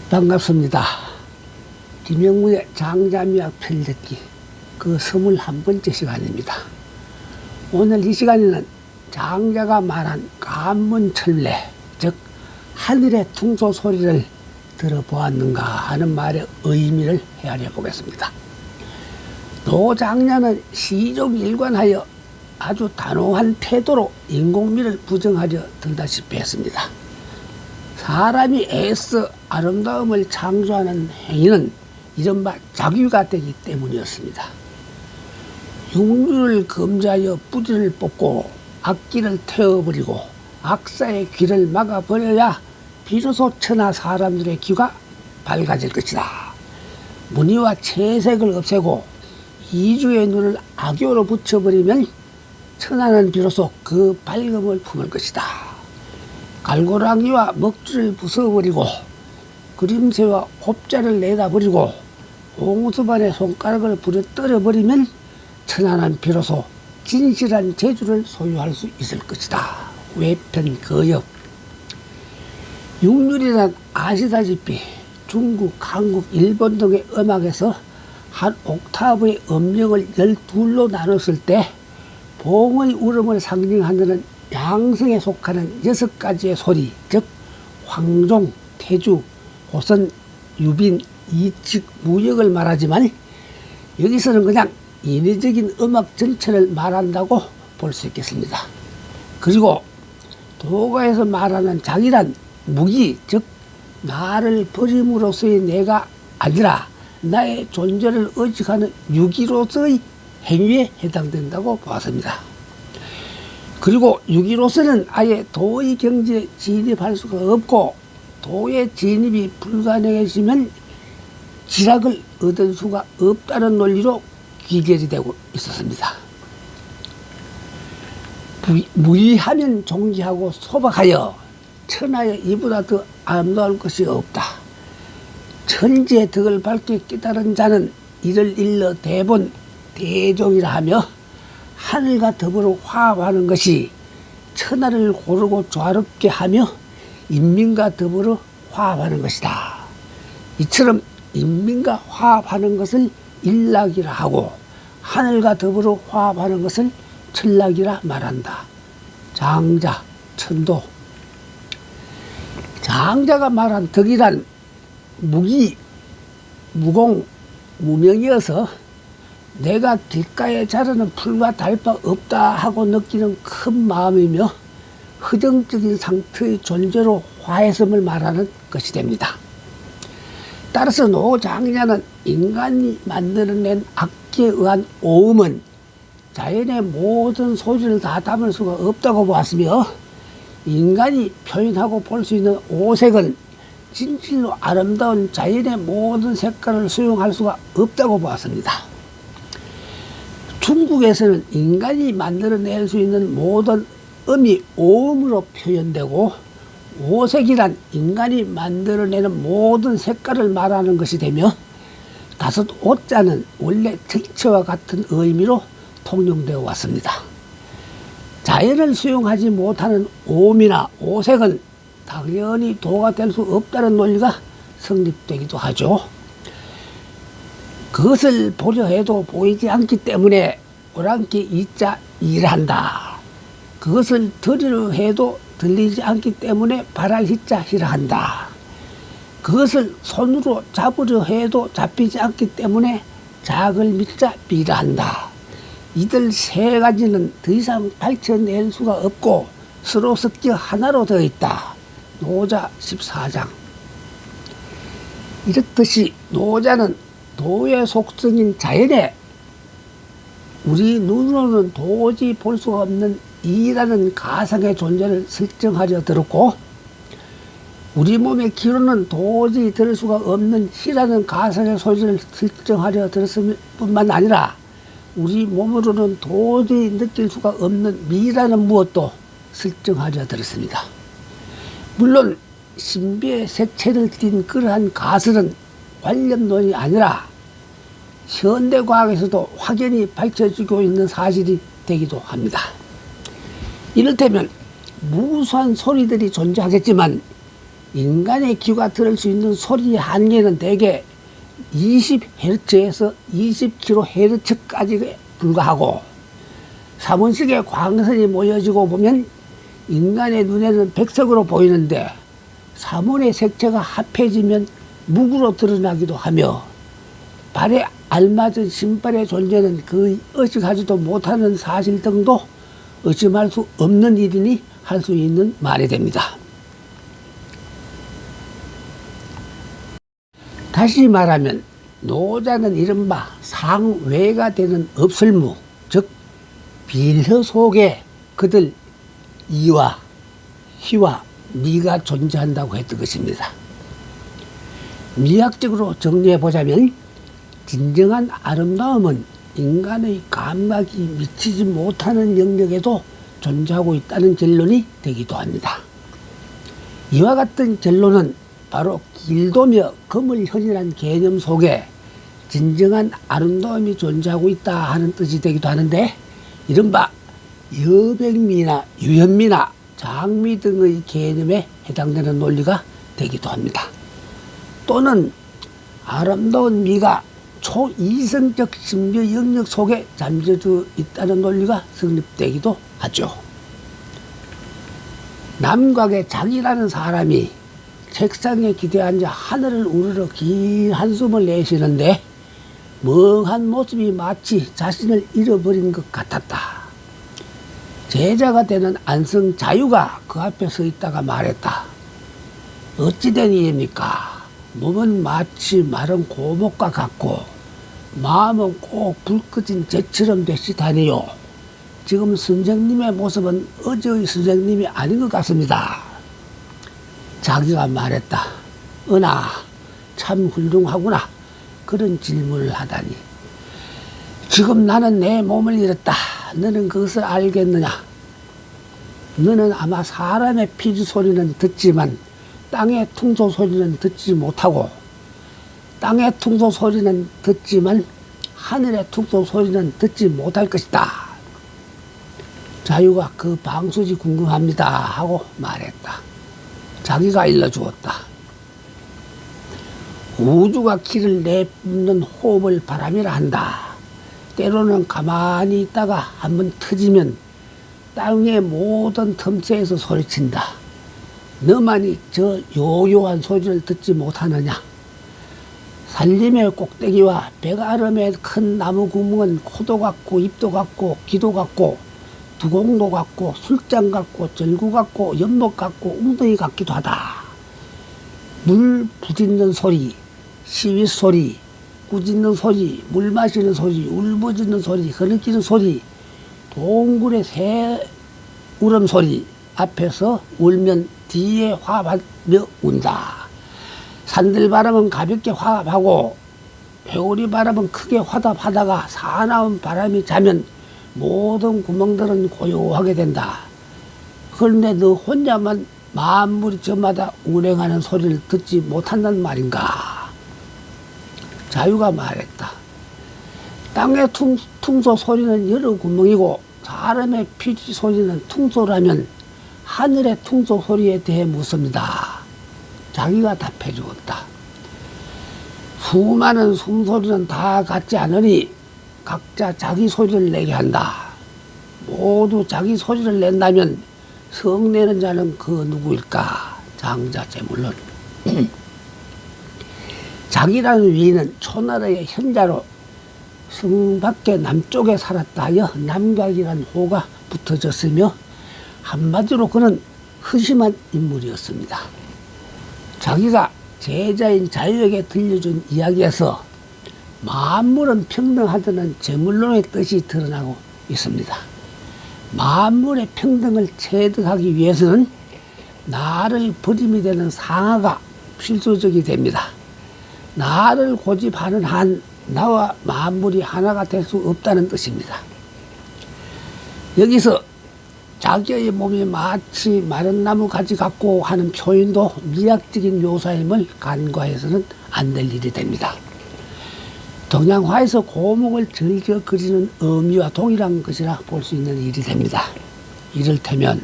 반갑습니다. 김영무의 장자미학 편듣기 그 21번째 시간입니다. 오늘 이 시간에는 장자가 말한 관문철례, 즉 하늘의 퉁소 소리를 들어보았는가 하는 말의 의미를 헤아려 보겠습니다. 노장자는 시종 일관하여 아주 단호한 태도로 인공미를 부정하려 들다시피 했습니다. 사람이 애써 아름다움을 창조하는 행위는 이른바 자규가 되기 때문이었습니다. 육류를 금지하여 뿌리를 뽑고 악기를 태워버리고 악사의 귀를 막아버려야 비로소 천하 사람들의 귀가 밝아질 것이다. 무늬와 채색을 없애고 이주의 눈을 악교로 붙여버리면 천하는 비로소 그 밝음을 품을 것이다. 갈고랑이와 먹줄을 부숴버리고 그림새와 홉자를 내다버리고 옹수반의 손가락을 부러뜨려버리면 천하는 비로소 진실한 재주를 소유할 수 있을 것이다. 외편거역. 육률이란 아시다시피 중국, 한국, 일본 등의 음악에서 한 옥타브의 음령을 12로 나눴을 때 봉의 울음을 상징하는 양성에 속하는 6가지의 소리, 즉 황종, 태주, 호선, 유빈, 이칙, 무역을 말하지만 여기서는 그냥 인위적인 음악 전체를 말한다고 볼 수 있겠습니다. 그리고 도가에서 말하는 장이란 무기, 즉 나를 버림으로써의 내가 아니라 나의 존재를 의식하는 유기로서의 행위에 해당된다고 보았습니다. 그리고 유기로서는 아예 도의 경지에 진입할 수가 없고 도의 진입이 불가능해지면 지락을 얻을 수가 없다는 논리로 귀결이 되고 있었습니다. 무의하면 종지하고 소박하여 천하에 이보다 더 아름다울 것이 없다. 천지의 덕을 밝게 깨달은 자는 이를 일러 대본 대종이라 하며 하늘과 더불어 화합하는 것이 천하를 고르고 조화롭게 하며 인민과 더불어 화합하는 것이다. 이처럼 인민과 화합하는 것을 일락이라 하고 하늘과 더불어 화합하는 것을 천락이라 말한다. 장자, 천도. 장자가 말한 덕이란 무기, 무공, 무명이어서 내가 길가에 자르는 풀과 달바 없다 하고 느끼는 큰 마음이며 허정적인 상태의 존재로 화해섬을 말하는 것이 됩니다. 따라서 노장자는 인간이 만들어낸 악기에 의한 오음은 자연의 모든 소리를 다 담을 수가 없다고 보았으며 인간이 표현하고 볼 수 있는 오색은 진실로 아름다운 자연의 모든 색깔을 수용할 수가 없다고 보았습니다. 중국에서는 인간이 만들어낼 수 있는 모든 음이 오음으로 표현되고 오색이란 인간이 만들어내는 모든 색깔을 말하는 것이 되며 다섯 오자는 원래 정체와 같은 의미로 통용되어 왔습니다. 자연을 수용하지 못하는 오음이나 오색은 당연히 도가 될 수 없다는 논리가 성립되기도 하죠. 그것을 보려 해도 보이지 않기 때문에 오랑캐 이자 일한다. 그것을 들으려 해도 들리지 않기 때문에 발할 히자 히라한다. 그것을 손으로 잡으려 해도 잡히지 않기 때문에 작을 밑자 비라한다. 이들 세 가지는 더 이상 밝혀낼 수가 없고 서로 섞여 하나로 되어 있다. 노자 14장. 이렇듯이 노자는 도의 속성인 자연에 우리 눈으로는 도저히 볼 수가 없는 이라는 가상의 존재를 설정하려 들었고 우리 몸의 귀로는 도저히 들을 수가 없는 희라는 가상의 소리를 설정하려 들었을 뿐만 아니라 우리 몸으로는 도저히 느낄 수가 없는 미라는 무엇도 설정하려 들었습니다. 물론 신비의 색채를 띤 그러한 가설은 관념론이 아니라 현대과학에서도 확연히 밝혀지고 있는 사실이 되기도 합니다. 이를테면 무수한 소리들이 존재하겠지만 인간의 귀가 들을 수 있는 소리의 한계는 대개 20Hz에서 20kHz까지 불과하고 사문식의 광선이 모여지고 보면 인간의 눈에는 백색으로 보이는데 사문의 색채가 합해지면 묵으로 드러나기도 하며 발에 알맞은 신발의 존재는 거의 의식하지도 못하는 사실 등도 의심할 수 없는 일이니 할 수 있는 말이 됩니다. 다시 말하면 노자는 이른바 상외가 되는 없을무, 즉 빌혀 속에 그들 이와 희와 미가 존재한다고 했던 것입니다. 미학적으로 정리해보자면 진정한 아름다움은 인간의 감각이 미치지 못하는 영역에도 존재하고 있다는 결론이 되기도 합니다. 이와 같은 결론은 바로 길도며 거물현이라는 개념 속에 진정한 아름다움이 존재하고 있다 하는 뜻이 되기도 하는데 이른바 여백미나 유현미나 장미 등의 개념에 해당되는 논리가 되기도 합니다. 또는 아름다운 미가 초이성적 심려 영역 속에 잠재져 있다는 논리가 성립되기도 하죠. 남각의 장이라는 사람이 책상에 기대 앉아 하늘을 우러러 긴 한숨을 내쉬는데 멍한 모습이 마치 자신을 잃어버린 것 같았다. 제자가 되는 안성자유가 그 앞에 서 있다가 말했다. 어찌된 일입니까? 몸은 마치 마른 고목과 같고 마음은 꼭 불 꺼진 재처럼 되시다니요. 지금 선생님의 모습은 어제의 선생님이 아닌 것 같습니다. 자기가 말했다. 은하, 참 훌륭하구나. 그런 질문을 하다니. 지금 나는 내 몸을 잃었다. 너는 그것을 알겠느냐? 너는 아마 사람의 피리 소리는 듣지만 땅의 퉁소 소리는 듣지 못하고 땅의 퉁소 소리는 듣지만 하늘의 퉁소 소리는 듣지 못할 것이다. 자유가 그 방수지 궁금합니다 하고 말했다. 자기가 일러주었다. 우주가 키를 내뿜는 호흡을 바람이라 한다. 때로는 가만히 있다가 한번 터지면 땅의 모든 틈새에서 소리친다. 너만이 저 요요한 소리를 듣지 못하느냐? 산림의 꼭대기와 백아름의 큰 나무 구멍은 코도 같고 입도 같고 귀도 같고 두공도 같고 술장 같고 절구 같고 연못 같고 웅덩이 같기도 하다. 물 부짖는 소리, 시윗 소리, 꾸짖는 소리, 물 마시는 소리, 울부짖는 소리, 흐느끼는 소리, 동굴의 새 울음소리 앞에서 울면 뒤에 화합하며 운다. 산들 바람은 가볍게 화합하고 회오리 바람은 크게 화답하다가 사나운 바람이 자면 모든 구멍들은 고요하게 된다. 그런데 너 혼자만 만물이 저마다 운행하는 소리를 듣지 못한단 말인가? 자유가 말했다. 땅의 퉁소 소리는 여러 구멍이고 사람의 피리 소리는 퉁소라면 하늘의 퉁소 소리에 대해 묻습니다. 자기가 답해 주었다. 수많은 숨소리는 다 같지 않으니 각자 자기 소리를 내게 한다. 모두 자기 소리를 낸다면 성내는 자는 그 누구일까? 장자재물론. 자기라는 위인은 초나라의 현자로 성 밖의 남쪽에 살았다 하여 남각이라는 호가 붙어졌으며 한마디로 그는 허심한 인물이었습니다. 자기가 제자인 자유에게 들려준 이야기에서 만물은 평등하다는 제물론의 뜻이 드러나고 있습니다. 만물의 평등을 체득하기 위해서는 나를 버림이 되는 상하가 필수적이 됩니다. 나를 고집하는 한 나와 만물이 하나가 될 수 없다는 뜻입니다. 여기서 자기의 몸이 마치 마른 나무 가지 같고 하는 표현도 미학적인 묘사임을 간과해서는 안 될 일이 됩니다. 동양화에서 고목을 즐겨 그리는 의미와 동일한 것이라 볼 수 있는 일이 됩니다. 이를테면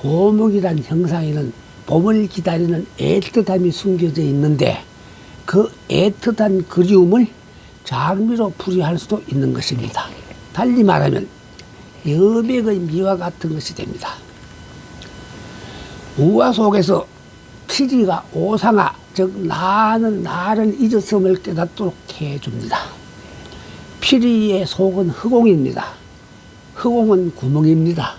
고목이란 형상에는 봄을 기다리는 애틋함이 숨겨져 있는데 그 애틋한 그리움을 장미로 풀이할 수도 있는 것입니다. 달리 말하면 여백의 미와 같은 것이 됩니다. 우화 속에서 피리가 오상아, 즉 나는 나를 잊었음을 깨닫도록 해줍니다. 피리의 속은 흑옹입니다. 흑옹은 구멍입니다.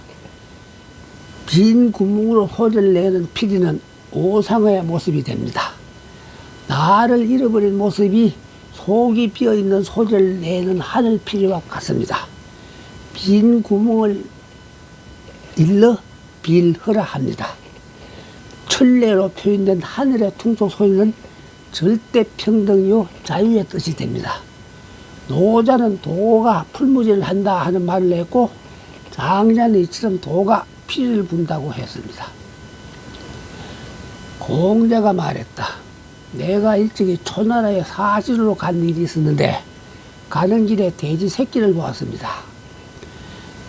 빈 구멍으로 소리를 내는 피리는 오상아의 모습이 됩니다. 나를 잃어버린 모습이 속이 비어있는 소리를 내는 하늘 피리와 같습니다. 빈 구멍을 일러 빌허라 합니다. 천례로 표현된 하늘의 퉁소 소리는 절대 평등이요 자유의 뜻이 됩니다. 노자는 도가 풀무지를 한다 하는 말을 했고 장자는 이처럼 도가 피를 분다고 했습니다. 공자가 말했다. 내가 일찍이 초나라에 사신으로 간 일이 있었는데 가는 길에 돼지 새끼를 보았습니다.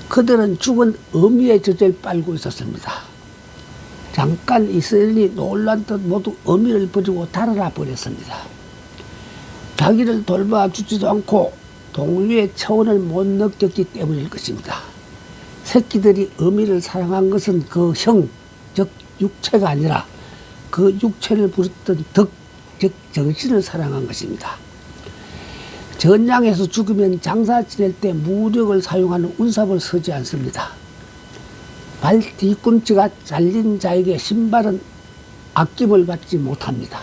그들은 죽은 어미의 젖을 빨고 있었습니다. 잠깐 있으니 놀란 듯 모두 어미를 버리고 달아나 버렸습니다. 자기를 돌봐주지도 않고 동료의 체온을 못 느꼈기 때문일 것입니다. 새끼들이 어미를 사랑한 것은 그 형, 즉 육체가 아니라 그 육체를 부렸던 덕, 즉 정신을 사랑한 것입니다. 전장에서 죽으면 장사 지낼 때 무력을 사용하는 운삽을 서지 않습니다. 발 뒤꿈치가 잘린 자에게 신발은 아낌을 받지 못합니다.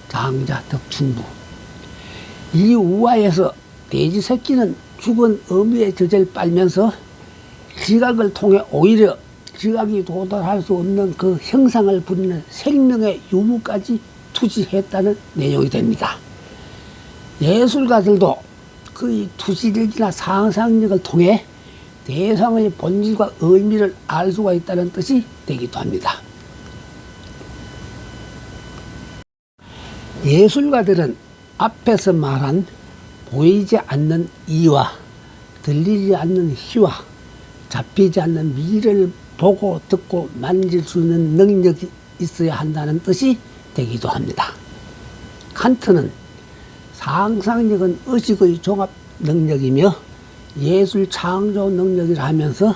장자 덕충부. 이 우화에서 돼지 새끼는 죽은 어미의 젖을 빨면서 지각을 통해 오히려 지각이 도달할 수 없는 그 형상을 부리는 생명의 유무까지 투지했다는 내용이 됩니다. 예술가들도 그 투시력이나 상상력을 통해 대상의 본질과 의미를 알 수가 있다는 뜻이 되기도 합니다. 예술가들은 앞에서 말한 보이지 않는 이와 들리지 않는 희와 잡히지 않는 미를 보고 듣고 만질 수 있는 능력이 있어야 한다는 뜻이 되기도 합니다. 칸트는 상상력은 의식의 종합 능력이며 예술 창조 능력이라 하면서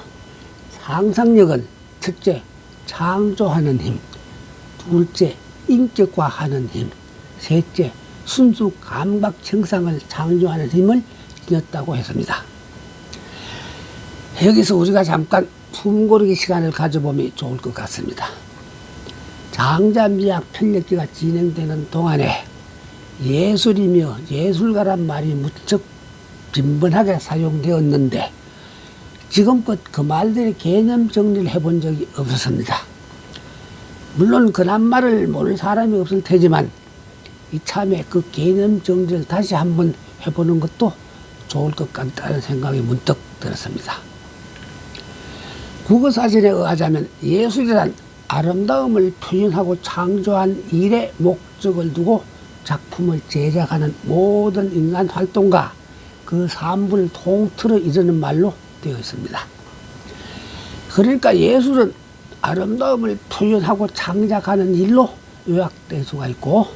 상상력은 첫째 창조하는 힘, 둘째 인격화하는 힘, 셋째 순수 감각 형상을 창조하는 힘을 지녔다고 했습니다. 여기서 우리가 잠깐 숨고르기 시간을 가져보면 좋을 것 같습니다. 장자미학 편력기가 진행되는 동안에 예술이며 예술가란 말이 무척 빈번하게 사용되었는데 지금껏 그 말들의 개념 정리를 해본 적이 없었습니다. 물론 그 낱말을 모를 사람이 없을 테지만 이참에 그 개념 정리를 다시 한번 해보는 것도 좋을 것 같다는 생각이 문득 들었습니다. 국어사전에 의하자면 예술이란 아름다움을 표현하고 창조한 일에 목적을 두고 작품을 제작하는 모든 인간 활동과 그 산물을 통틀어 이르는 말로 되어 있습니다. 그러니까 예술은 아름다움을 표현하고 창작하는 일로 요약될 수가 있고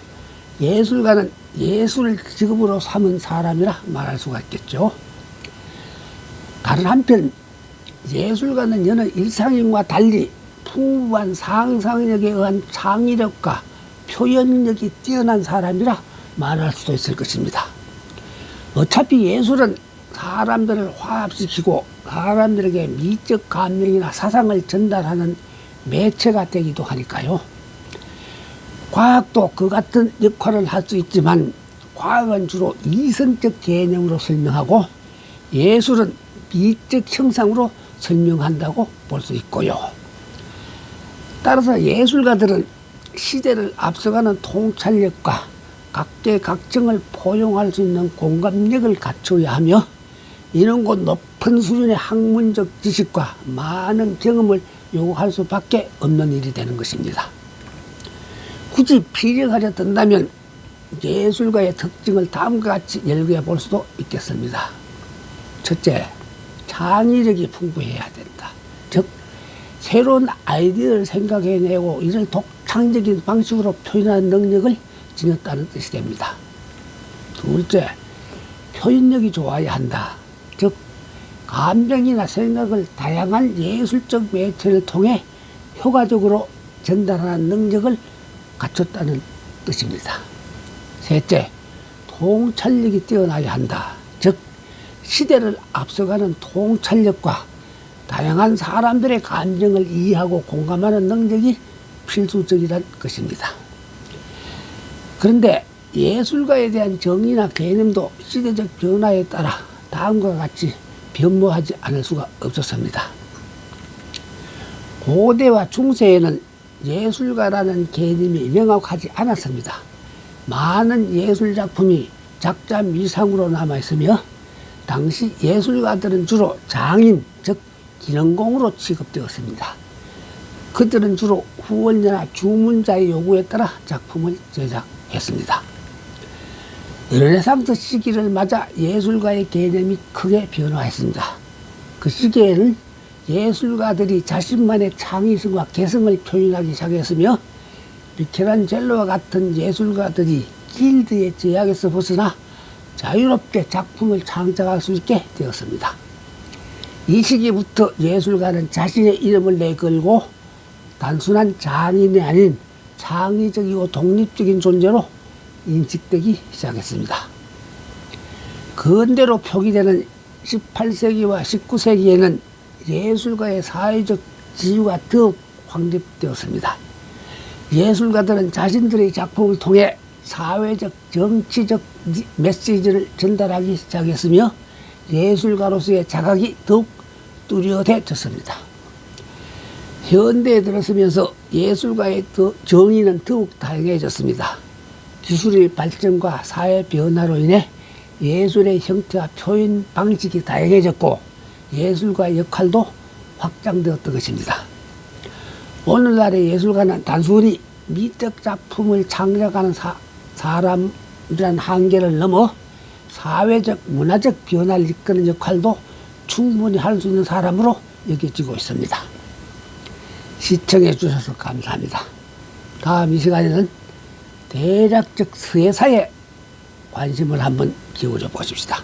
예술가는 예술을 직업으로 삼은 사람이라 말할 수가 있겠죠. 다른 한편 예술가는 여느 일상인과 달리 풍부한 상상력에 의한 창의력과 표현력이 뛰어난 사람이라 말할 수도 있을 것입니다. 어차피 예술은 사람들을 화합시키고 사람들에게 미적 감명이나 사상을 전달하는 매체가 되기도 하니까요. 과학도 그 같은 역할을 할 수 있지만 과학은 주로 이성적 개념으로 설명하고 예술은 미적 형상으로 설명한다고 볼 수 있고요. 따라서 예술가들은 시대를 앞서가는 통찰력과 각계각층을 포용할 수 있는 공감력을 갖춰야 하며 이는 곧 높은 수준의 학문적 지식과 많은 경험을 요구할 수밖에 없는 일이 되는 것입니다. 굳이 비례하려 든다면 예술가의 특징을 다음과 같이 열거해 볼 수도 있겠습니다. 첫째, 창의력이 풍부해야 된다. 즉 새로운 아이디어를 생각해내고 이를 창의적인 방식으로 표현하는 능력을 지녔다는 뜻이 됩니다. 둘째, 표현력이 좋아야 한다. 즉 감정이나 생각을 다양한 예술적 매체를 통해 효과적으로 전달하는 능력을 갖췄다는 뜻입니다. 셋째, 통찰력이 뛰어나야 한다. 즉 시대를 앞서가는 통찰력과 다양한 사람들의 감정을 이해하고 공감하는 능력이 필수적이라는 것입니다. 그런데 예술가에 대한 정의나 개념도 시대적 변화에 따라 다음과 같이 변모하지 않을 수가 없었습니다. 고대와 중세에는 예술가라는 개념이 명확하지 않았습니다. 많은 예술작품이 작자 미상으로 남아있으며 당시 예술가들은 주로 장인, 즉 기능공으로 취급되었습니다. 그들은 주로 후원자나 주문자의 요구에 따라 작품을 제작했습니다. 르네상스 시기를 맞아 예술가의 개념이 크게 변화했습니다. 그 시기에는 예술가들이 자신만의 창의성과 개성을 표현하기 시작했으며 미켈란젤로와 같은 예술가들이 길드의 제약에서 벗어나 자유롭게 작품을 창작할 수 있게 되었습니다. 이 시기부터 예술가는 자신의 이름을 내걸고 단순한 장인이 아닌 창의적이고 독립적인 존재로 인식되기 시작했습니다. 근대로 표기되는 18세기와 19세기에는 예술가의 사회적 지위가 더욱 확립되었습니다. 예술가들은 자신들의 작품을 통해 사회적, 정치적 메시지를 전달하기 시작했으며 예술가로서의 자각이 더욱 뚜렷해졌습니다. 현대에 들어서면서 예술가의 정의는 더욱 다양해졌습니다. 기술의 발전과 사회 변화로 인해 예술의 형태와 표현 방식이 다양해졌고 예술가의 역할도 확장되었던 것입니다. 오늘날의 예술가는 단순히 미적 작품을 창작하는 사람이라는 한계를 넘어 사회적, 문화적 변화를 이끄는 역할도 충분히 할 수 있는 사람으로 여겨지고 있습니다. 시청해 주셔서 감사합니다. 다음 이 시간에는 대략적 서예사에 관심을 한번 기울여 보십시다.